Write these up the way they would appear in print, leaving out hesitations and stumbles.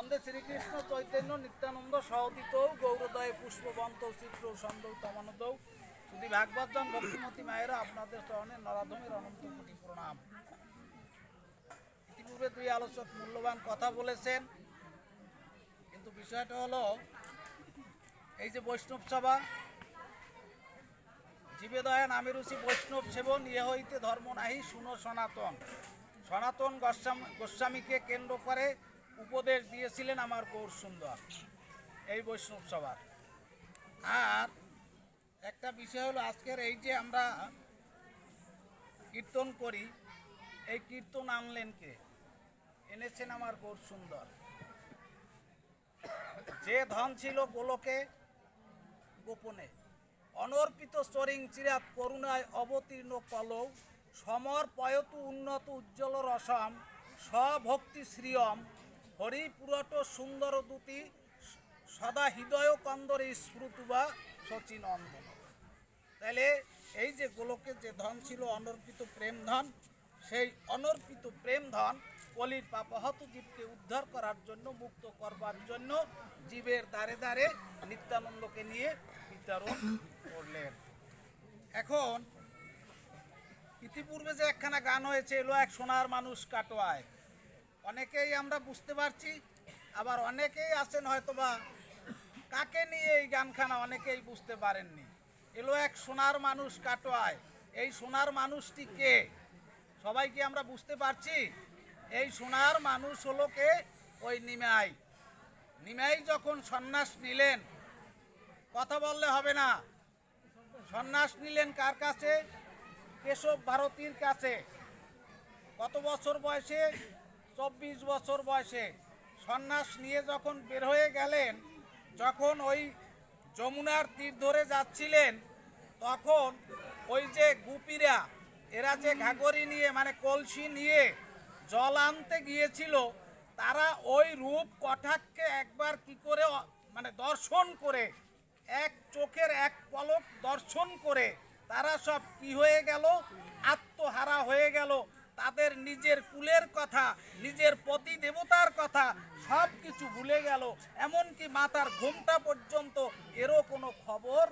বন্দে শ্রীকৃষ্ণ চৈতন্য নিত্যানন্দ সহদিত গৌরদয় পুষ্পবন্ত চিত্র সন্দৌ তমানদৌ যদি ভাগবতজন ভক্তিমতী মায়েরা আপনাদের চরণে নরাধমের অনন্ত কোটি প্রণাম। ইতিপূর্বে দুই আলোচক মূল্যবান কথা বলেছেন, কিন্তু বিষয়টা হলো এই যে বৈষ্ণব সভা, জীবে দয়া নামে রুচি বৈষ্ণব সেবন ইয়ে হইতে ধর্ম নাহি শুনো সনাতন। সনাতন গোস্বামীকে কেন্দ্র করে উপদেশ দিয়েছিলেন আমার গৌর সুন্দর এই বৈষ্ণব সভার। আর একটা বিষয় হলো আজকের এই যে আমরা কীর্তন করি, এই কীর্তন আনলেন কে? এনেছেন আমার গৌর সুন্দর। যে ধন ছিল গোলকে গোপনে, অনর্পিত চরিং চিরাত করুণায় অবতীর্ণ কলৌ, সমর পয়তু উন্নত উজ্জ্বল রসম স্বভক্তি শ্রিয়ম হরিপুরট সুন্দর দূতি সদা হৃদয় কন্দরে স্ফুরতুবা শচীনন্দন। তাহলে এই যে গোলকের যে ধন ছিল অনর্পিত প্রেম ধন, সেই অনর্পিত প্রেম ধন কলির পাপহত জীবকে উদ্ধার করার জন্য, মুক্ত করবার জন্য জীবের দ্বারে দ্বারে নিত্যানন্দকে নিয়ে বিতরণ করলেন। এখন ইতিপূর্বে যে একখানা গান হয়েছে, এলো এক সোনার মানুষ কাটোয়ায়, অনেকেই আমরা বুঝতে পারছি, আবার অনেকেই আছেন হয়তোবা কাকে নিয়ে এই গানখানা অনেকেই বুঝতে পারেননি। এলো এক সোনার মানুষ কাটোয়ায়, এই সোনার মানুষটি কে? সবাই কি আমরা বুঝতে পারছি? এই সোনার মানুষ হলো কে? ওই নিমাই। নিমাই যখন সন্ন্যাস নিলেন, কথা বললে হবে না, সন্ন্যাস নিলেন কার কাছে? কেশব ভারতীর কাছে। কত বছর বয়সে? 24 বছর বয়সে সন্ন্যাস নিয়ে যখন বের হয়ে গেলেন, যখন ওই যমুনার তীর ধরে যাচ্ছিলেন, তখন ওই যে গুপিরা, এরা যে ঘাগরি নিয়ে মানে কলসি নিয়ে জল আনতে গিয়েছিল, তারা ওই রূপ কটাক্ষে একবার কি করে মানে দর্শন করে, এক চোখের এক পলক দর্শন করে তারা সব কি হয়ে গেল? আত্মহারা হয়ে গেল। তাদের নিজের কুলের কথা, নিজের পতি দেবতার কথা সব কিছু ভুলে গেল। এমনকি মাথার ঘুমটা পর্যন্ত এরও কোনো খবর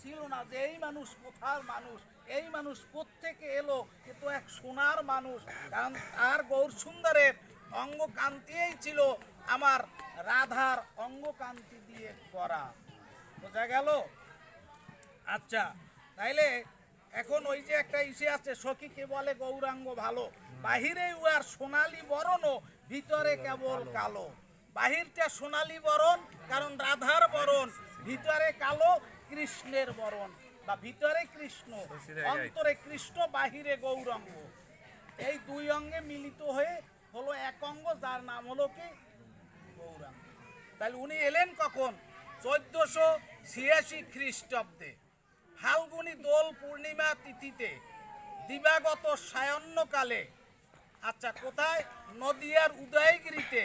ছিল না যে এই মানুষ কোথার মানুষ, এই মানুষ কোত্থেকে এলো, এ তো এক সোনার মানুষ। কারণ আর গৌর সুন্দরের অঙ্গকান্তিই ছিল আমার রাধার অঙ্গকান্তি দিয়ে করা। বোঝা গেল? আচ্ছা, তাইলে এখন ওই যে একটা ইসে আছে, সখীকে বলে গৌরাঙ্গ ভালো, বাহিরে উয়ার সোনালী বরণ, ভিতরে কেবল কালো। বাহিরটা সোনালী বরণ, কারণ রাধার বরণ, ভিতরে কালো কৃষ্ণের বরণ, বা ভিতরে কৃষ্ণ, অন্তরে কৃষ্ণ, বাহিরে গৌরাঙ্গ। এই দুই অঙ্গে মিলিত হয়ে হলো এক অঙ্গ, যার নাম হলো কি? গৌরাঙ্গ। তাহলে উনি এলেন কখন? 1486 খ্রিস্টাব্দে ফাল্গুনী দোল পূর্ণিমা তিথিতে দিবাগত সায়ন্নকালে। আচ্ছা, কোথায়? নদিয়ার উদয়গিরিতে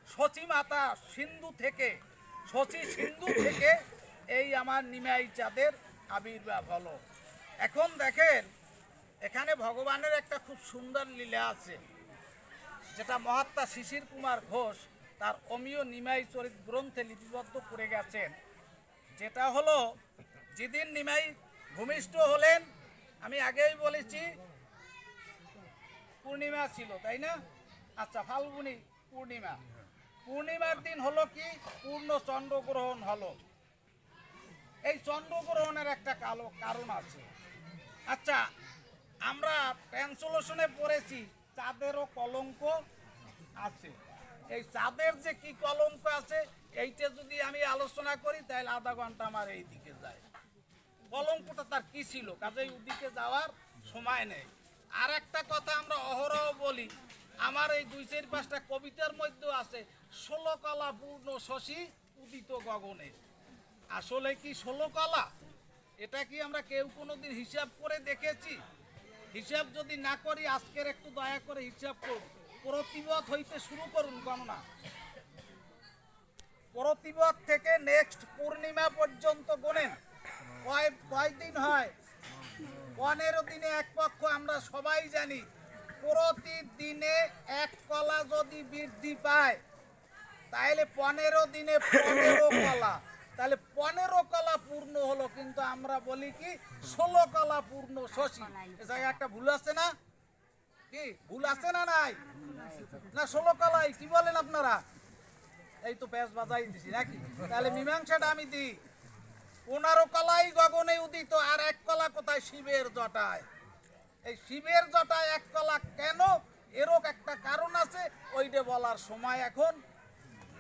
শচী মাতা সিন্ধু থেকে, শচী সিন্ধু থেকে এই আমার নিমাই চাঁদের আবির্ভাব হলো। এখন দেখেন, এখানে ভগবানের একটা খুব সুন্দর লীলা আছে, যেটা মহাত্মা শিশির কুমার ঘোষ তার অমীয় নিমাই চরিত গ্রন্থে লিপিবদ্ধ করে গেছেন। যেটা হলো, যেদিন নিমাই ভূমিষ্ঠ হলেন, আমি আগেই বলেছি পূর্ণিমা ছিল, তাই না? আচ্ছা, ফাল্গুনী পূর্ণিমা, পূর্ণিমার দিন হলো কি? পূর্ণ চন্দ্রগ্রহণ হলো। এই চন্দ্রগ্রহণের একটা কারণ আছে। আচ্ছা, আমরা ট্রান্সলেশনে পড়েছি চাঁদেরও কলঙ্ক আছে। এই চাঁদের যে কি কলঙ্ক আছে, এইটা যদি আমি আলোচনা করি তাহলে আধা ঘন্টা আমার এই দিকে যায়। কলঙ্কটা তার কি ছিল, কাজেই ওদিকে যাওয়ার সময় নেই। আর একটা কথা আমরা অহরহ বলি, আমার এই 2-4-5টা কবিতার মধ্যে আছে 16 কলা পূর্ণ শশী উদিত গগনে। আসলে কি 16 কলা? এটা কি আমরা কেউ কোনোদিন হিসাব করে দেখেছি? হিসাব যদি না করি, আজকের একটু দয়া করে হিসাব করুন। প্রতিবদ হইতে শুরু করুন গণনা। প্রতিবদ থেকে নেক্সট পূর্ণিমা পর্যন্ত গোনেন, কয়দিন হয়? 15 দিনে এক পক্ষ, আমরা সবাই জানি। প্রতিদিনে 1 কলা যদি বৃদ্ধি পায়, তাইলে 15 দিনে 15 কলা, তাহলে 15 কলা পূর্ণ হলো, কিন্তু আমরা বলি কি 16 কলা পূর্ণ শশী। এ জায়গায় একটা ভুল আছে না? কি ভুল আছে না? নাই না, 16 কলাই কি বলেন আপনারা? এই তো প্যাঁচ বাজাই দিছি নাকি? তাহলে মীমাংসাটা আমি দিই, 15 কলাই গগনে উদিত, আর 1 কলা কোথায়? শিবের জটায়। এই শিবের জটায় 1 কলা কেন? এরও একটা কারণ আছে, ওইটা বলার সময় এখন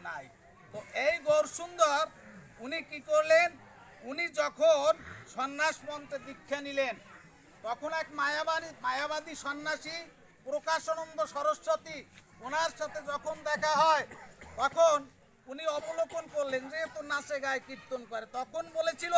নাই। তো এই গৌরসুন্দর উনি কি করলেন? উনি যখন সন্ন্যাস মন্ত্রে দীক্ষা নিলেন, তখন এক মায়াবাদী সন্ন্যাসী প্রকাশানন্দ সরস্বতী, ওনার সাথে যখন দেখা হয়, তখন উনি অবলোকন করলেন যে তো নাচে গায়ে কীর্তন করে। তখন বলেছিল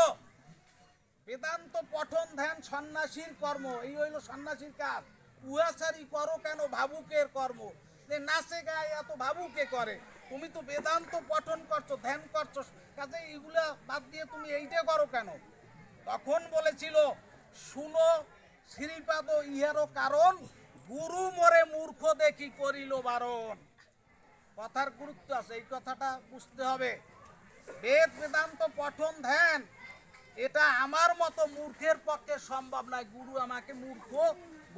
বেদান্ত পঠন ধ্যান সন্ন্যাসীর কর্ম, এই হইল সন্ন্যাসীর কাজ। উহাচারি করো কেন ভাবুকের কর্ম? যে নাচে গায়ে এত ভাবুকে করে, তুমি তো বেদান্ত পঠন করছো, ধ্যান করছো, কাজে এইগুলা বাদ দিয়ে তুমি এইটা করো কেন? তখন বলেছিল শুনো শ্রীপাদ ইহারও কারণ, গুরু মরে মূর্খ দেখি করিল বারণ। কথার গুরুত্ব আছে, এই কথাটা বুঝতে হবে। বেদ বেদান্ত পঠন ধ্যান এটা আমার মতো মূর্খের পক্ষে সম্ভব নয়। গুরু আমাকে মূর্খ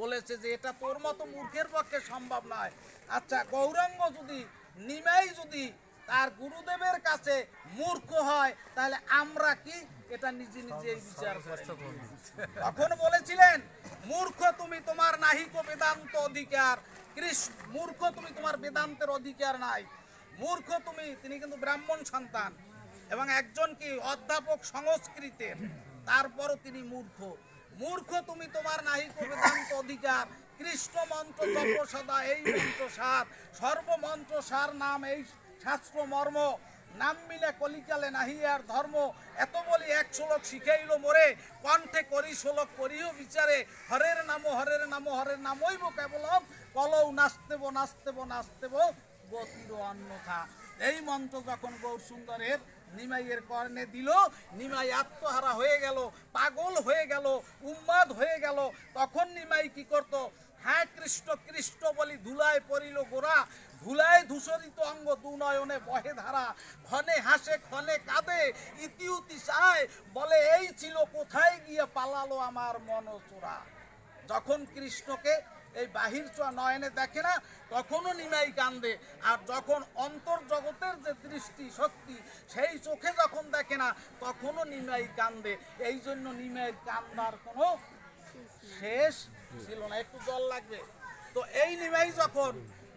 বলেছে যে এটা তোর মতো মূর্খের পক্ষে সম্ভব নয়। আচ্ছা, গৌরাঙ্গ যদি, নিমাই যদি তার গুরুদেবের কাছে মূর্খ হয়, তাহলে আমরা কি? এটা নিজে নিজে বিচার করেন। তখন বলেছিলেন মূর্খ তুমি, তোমার নাহিক বেদান্ত অধিকার। মূর্খ তুমি, তোমার বেদান্তের অধিকার নাই। মূর্খ তুমি। তিনি কিন্তু ব্রাহ্মণ সন্তান এবং একজন কি অধ্যাপক সংস্কৃতের, তারপরও তিনি মূর্খ। মূর্খ তুমি, তোমার নাহিক বেদান্ত অধিকার। কৃষ্ণ মন্ত্র জপ সদা এই মন্ত্র সার, সর্বমন্ত্র সার নাম এই শাস্ত্র মর্ম। নাম মিলে কলিকালে নাহি আর ধর্ম। এত বলি 1 শ্লোক শিখাইল মোরে, কণ্ঠে করি শ্লোক করিও বিচারে। হরের নাম হরের নাম হরের নামইব কেবলম, কলৌ নাস্তেব নাস্তেব নাস্তেব গতির অন্যথা। এই মন্ত্র যখন গৌরসুন্দরের নিমাইয়ের কর্ণে দিল, নিমাই আত্মহারা হয়ে গেল, পাগল হয়ে গেল, উন্মাদ হয়ে গেল। তখন নিমাই কি করত? হ্যাঁ কৃষ্ণ কৃষ্ণ বলি ধুলায় পড়িল গোরা, ধুলায় ধূসরিত অঙ্গ দু নয়নে বহে ধারা। ক্ষণে হাসে ক্ষণে কাঁদে, ইতিউতি চায়, বলে এই ছিল কোথায় গিয়ে পালালো আমার মনচোরা। যখন কৃষ্ণকে এই বাহির চোয়া নয়নে দেখে না, তখনও নিমাই কান্দে। আর যখন অন্তর জগতের যে দৃষ্টি শক্তি, সেই চোখে যখন দেখে না, তখনও নিমাই কান্দে। এই জন্য নিমাইয়ের কান্দার কোনো শেষ ছিল না। একটু জল লাগবে। তো এই নিমাই যখন,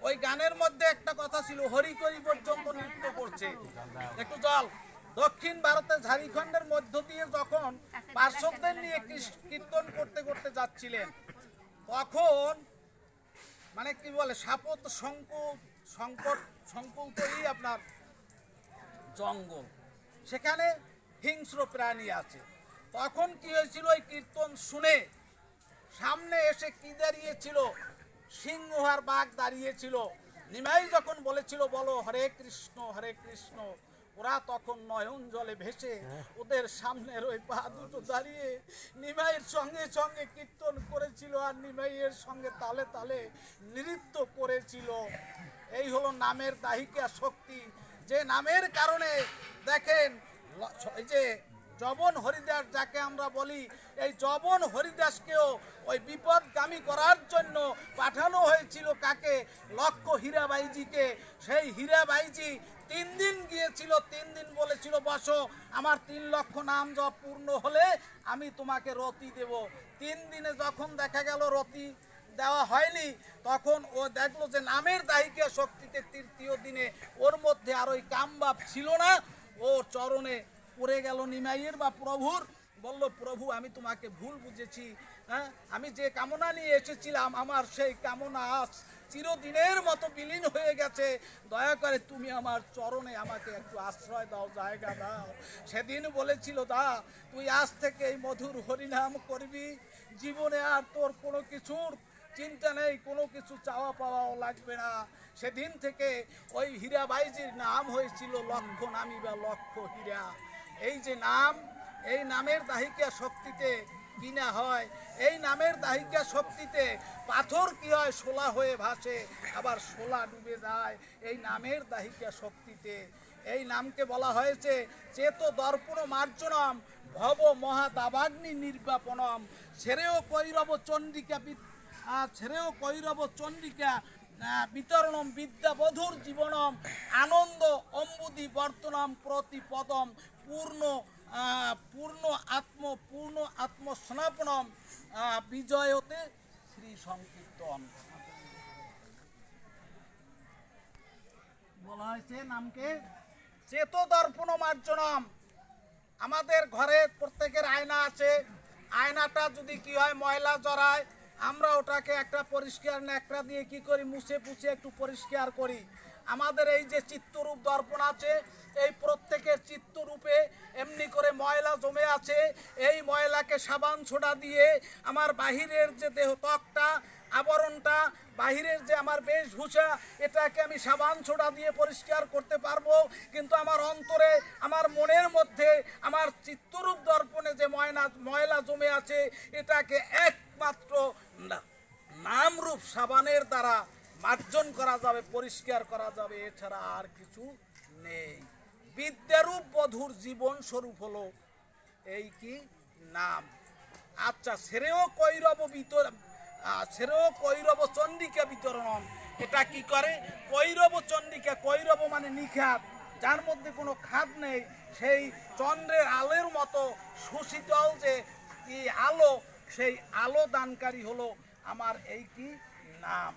ওই গানের মধ্যে একটা কথা ছিল, হরি করি পর্যন্ত নৃত্য করছে। একটু জল। দক্ষিণ ভারতের ঝাড়খণ্ডের মধ্য দিয়ে যখন পার্শ্বদের নিয়ে কীর্তন করতে করতে যাচ্ছিলেন, তখন মানে কি বলে সাপত সংকুলই আপনার জঙ্গল, সেখানে হিংস্র প্রাণী আছে। তখন কি হয়েছিল? ওই কীর্তন শুনে সামনে এসে কি দাঁড়িয়েছিল? সিংহ আর বাঘ দাঁড়িয়েছিল। নিমাই যখন বলেছিল বলো হরে কৃষ্ণ হরে কৃষ্ণ, ওরা তখন নয়ন জলে ভেসে ওদের সামনের ওই পা দুটো দাঁড়িয়ে নিমাইয়ের সঙ্গে সঙ্গে কীর্তন করেছিল, আর নিমাইয়ের সঙ্গে তালে তালে নৃত্য করেছিল। এই হলো নামের দাহিকা শক্তি, যে নামের কারণে দেখেন এই যে জবন হরিদাস যাকে আমরা বলি, এই জবন হরিদাসকেও ওই বিপদগামী করার জন্য পাঠানো হয়েছিল কাকে? লক্ষ্য হীরাবাইজিকে। সেই হীরাবাইজি 3 দিন গিয়েছিল, 3 দিন বলেছিল বসো, আমার 3 লক্ষ নাম জপ পূর্ণ হলে আমি তোমাকে রতি দেব। 3 দিনে যখন দেখা গেল রতি দেওয়া হয়নি, তখন ও দেখলো যে নামের দাহিকা শক্তিতে 3য় দিনে ওর মধ্যে আর ওই কামভাব ছিল না। ওর চরণে পড়ে গেল নিমাইয়ের বা প্রভুর, বলল প্রভু আমি তোমাকে ভুল বুঝেছি। হ্যাঁ, আমি যে কামনা নিয়ে এসেছিলাম, আমার সেই কামনা আজ চিরদিনের মতো বিলীন হয়ে গেছে। দয়া করে তুমি আমার চরণে আমাকে একটু আশ্রয় দাও, জায়গা দাও। সেদিন বলেছিল দা তুই আজ থেকে এই মধুর হরিনাম করবি, জীবনে আর তোর কোনো কিছুর চিন্তা নেই, কোনো কিছু চাওয়া পাওয়াও লাগবে না। সেদিন থেকে ওই হীরাবাইজির নাম হয়েছিল লক্ষ্য নামী বা লক্ষ্য হীরা। এই যে নাম, এই নামের দাহিকা শক্তিতে কিনা হয়। এই নামের দাহিকা শক্তিতে পাথর কি হয় শোলা হয়ে ভাসে, আবার শোলা ডুবে যায় এই নামের দাহিকা শক্তিতে। এই নামকে বলা হয়েছে চেত দর্পণ মার্জনম ভব মহাদাবাগ্নি নির্বাপনম ছেড়েও কৈরব চন্ডিকা ছেড়েও কৈরব চন্ডিকা বিতরণম বিদ্যাবধূর জীবনম আনন্দ অম্বুদি বর্তনম প্রতিপদম পূর্ণ পূর্ণ আত্মস্নাপনম বিজয়তে শ্রী সংকীর্তন। বলা হয়েছে নামকে চেত দর্পণ মার্জনম। আমাদের ঘরে প্রত্যেকের আয়না আছে, আয়নাটা যদি কি হয় ময়লা জড়ায়, আমরা ওটাকে একটা পরিষ্কার ন্যাকড়া দিয়ে কি করি মুছে পুছে একটু পরিষ্কার করি। আমাদের এই যে চিত্তরূপ দর্পণ আছে, এই প্রত্যেকের চিত্তরূপে এমনি করে ময়লা জমে আছে। এই ময়লাকে সাবান ছোড়া দিয়ে আমার বাহিরের যে দেহ ত্বকটা আবরণটা, বাহিরের যে আমার বেশভূষা, এটাকে আমি সাবান ছোড়া দিয়ে পরিষ্কার করতে পারবো, কিন্তু আমার অন্তরে আমার মনের মধ্যে আমার চিত্তরূপ দর্পণে যে ময়লা জমে আছে এটাকে একমাত্র নামরূপ সাবানের দ্বারা মার্জন করা যাবে, পরিষ্কার করা যাবে, এছাড়া আর কিছু নেই। বিদ্যারূপ বধূর জীবন স্বরূপ হলো এই কি নাম। আচ্ছা, শ্রেয় কৈরব চন্ডিকা বিতরণ, এটা কি করে? কৈরব চন্ডিকা, কৈরব মানে নিখাত, যার মধ্যে কোনো খাদ নেই, সেই চন্দ্রের আলোর মতো সুশীতল যে আলো, সেই আলো দানকারী হলো আমার এই কি নাম।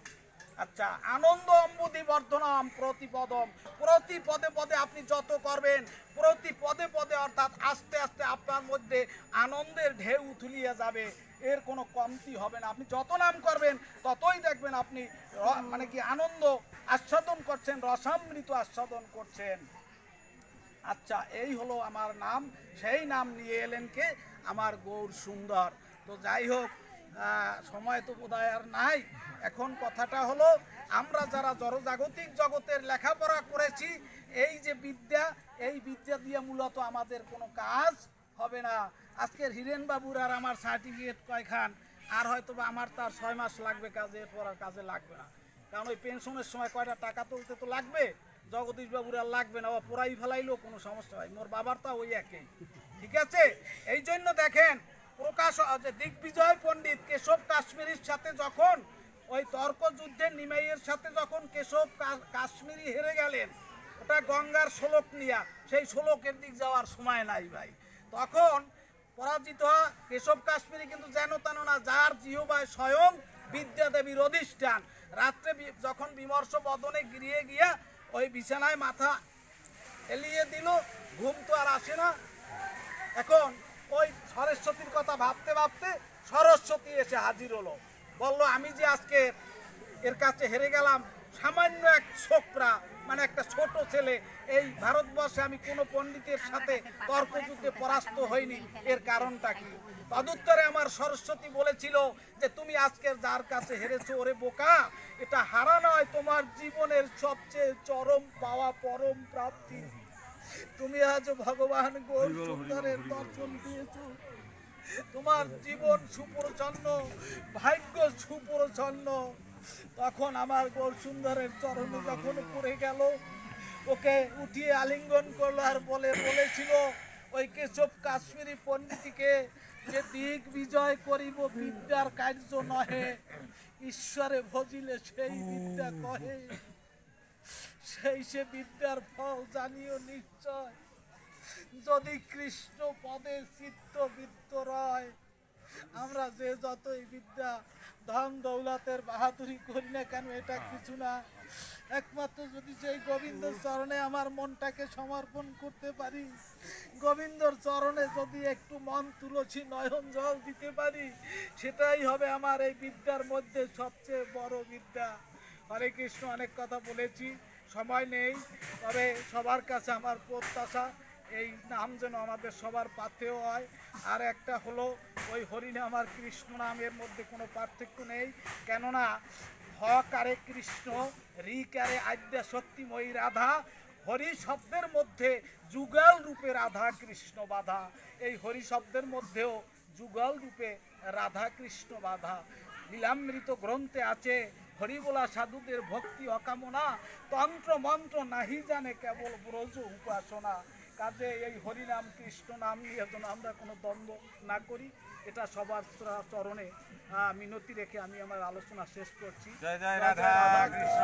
আচ্ছা, আনন্দ অম্বুদি বর্ধনম প্রতিপদম, প্রতি পদে পদে আপনি যত করবেন, প্রতি পদে পদে অর্থাৎ আস্তে আস্তে আপনার মধ্যে আনন্দের ঢেউ উথলিয়ে যাবে, এর কোনো কমতি হবে না। আপনি যত নাম করবেন ততই দেখবেন আপনি মানে কি আনন্দ আস্বাদন করছেন, রসামৃত আস্বাদন করছেন। আচ্ছা, এই হলো আমার নাম। সেই নাম নিয়ে এলেন কে? আমার গৌর সুন্দর। তো যাই হোক, সময় তো বোধহয় আর নাই। এখন কথাটা হলো, আমরা যারা জড়জাগতিক জগতের লেখাপড়া করেছি, এই যে বিদ্যা, এই বিদ্যা দিয়ে মূলত আমাদের কোনো কাজ হবে না। আজকের হিরেন বাবুর আর আমার সার্টিফিকেট কয়খান, আর হয়তো বা আমার তার 6 মাস লাগবে কাজে, এরপর আর কাজে লাগবে না। কারণ ওই পেনশনের সময় কয়টা টাকা তুলতে তো লাগবে, জগদীশ বাবুর আর লাগবে না, ও পোড়াই ফেলাইলেও কোনো সমস্যা হয়, মোর বাবার তা ওই একই। ঠিক আছে, এই জন্য দেখেন প্রকাশ দিগ্বিজয় পণ্ডিত কেশব কাশ্মীরির সাথে যখন ওই তর্ক যুদ্ধে নিমাইয়ের সাথে যখন কেশব কাশ্মীরি হেরে গেলেন, ওটা গঙ্গার শ্লোক নিয়া, সেই শ্লোকের দিক যাওয়ার সময় নাই ভাই। তখন পরাজিত হওয়া কেশব কাশ্মীরি কিন্তু যেন তেন না, যার জিহ্বায় স্বয়ং বিদ্যাদেবীর অধিষ্ঠান, রাত্রে যখন বিমর্ষ বদনে গিরিয়ে গিয়া ওই বিছানায় মাথা এলিয়ে দিল, ঘুম তো আর আসে না। এখন ওই সরস্বতীর কথা ভাবতে ভাবতে সরস্বতী এসে হাজির হলো, বলল আমি যে আজকে এর কাছে হেরে গেলাম, সামান্য এক ছোকরা মানে একটা ছোট ছেলে, এই ভারতবর্ষে আমি কোনো পণ্ডিতের সাথে তর্কযুদ্ধে পরাস্ত হইনি, এর কারণটা কি? তদুত্তরে আমার সরস্বতী বলেছিল যে তুমি আজকের যার কাছে হেরেছো, ওরে বোকা, এটা হারা নয়, তোমার জীবনের সবচেয়ে চরম পাওয়া পরম প্রাপ্তি। তুমি আজ ভগবান গৌর সুন্দরের দর্শন দিয়েছো, তোমার জীবন সুপ্রসন্ন, ভাগ্য সুপ্রসন্ন। তখন আমার গৌর সুন্দরের চরণে যখন পড়ে গেল, ওকে উঠিয়ে আলিঙ্গন করলো আর বলেছিল ওই কেশব কাশ্মীরি পণ্ডিতকে যে দিক বিজয় করিব বিদ্যার কার্য নহে, ঈশ্বরে ভজিলে সেই বিদ্যা কহে, সেই সে বিদ্যার ফল জানিও নিশ্চয়, যদি কৃষ্ণ পদে চিত্তবৃত্ত রয়। আমরা যে যতই বিদ্যা ধন দৌলতের বাহাদুরি করি না কেন, এটা কিছু না, একমাত্র যদি সেই গোবিন্দর চরণে আমার মনটাকে সমর্পণ করতে পারি, গোবিন্দর চরণে যদি একটু মন তুলসী নয়ন জল দিতে পারি, সেটাই হবে আমার এই বিদ্যার মধ্যে সবচেয়ে বড় বিদ্যা। হরে কৃষ্ণ। অনেক কথা বলেছি, সময় নেই, তবে সবার কাছে আমার প্রত্যাশা এই নাম যেন আমাদের সবার পাথেয় হয়। আর একটা হলো ওই হরিনাম আর কৃষ্ণ নামের মধ্যে কোনো পার্থক্য নেই, কেননা হ কারে কৃষ্ণ, রি কারে আদ্যা শক্তিময়ী রাধা, হরি শব্দের মধ্যে যুগল রূপে রাধা কৃষ্ণ বাধা। এই হরি শব্দের মধ্যেও যুগল রূপে রাধা কৃষ্ণ বাধা। লীলামৃত গ্রন্থে আছে হরিবোলা সাধুদের ভক্তি অকামনা, তন্ত্র মন্ত্র নাহি জানে কেবল ব্রজ উপাসনা। কাজে এই হরিনাম কৃষ্ণ নাম নিয়ে যেন আমরা কোনো দ্বন্দ্ব না করি, এটা সবার চরণে মিনতি রেখে আমি আমার আলোচনা শেষ করছি। জয় জয় রাধা কৃষ্ণ।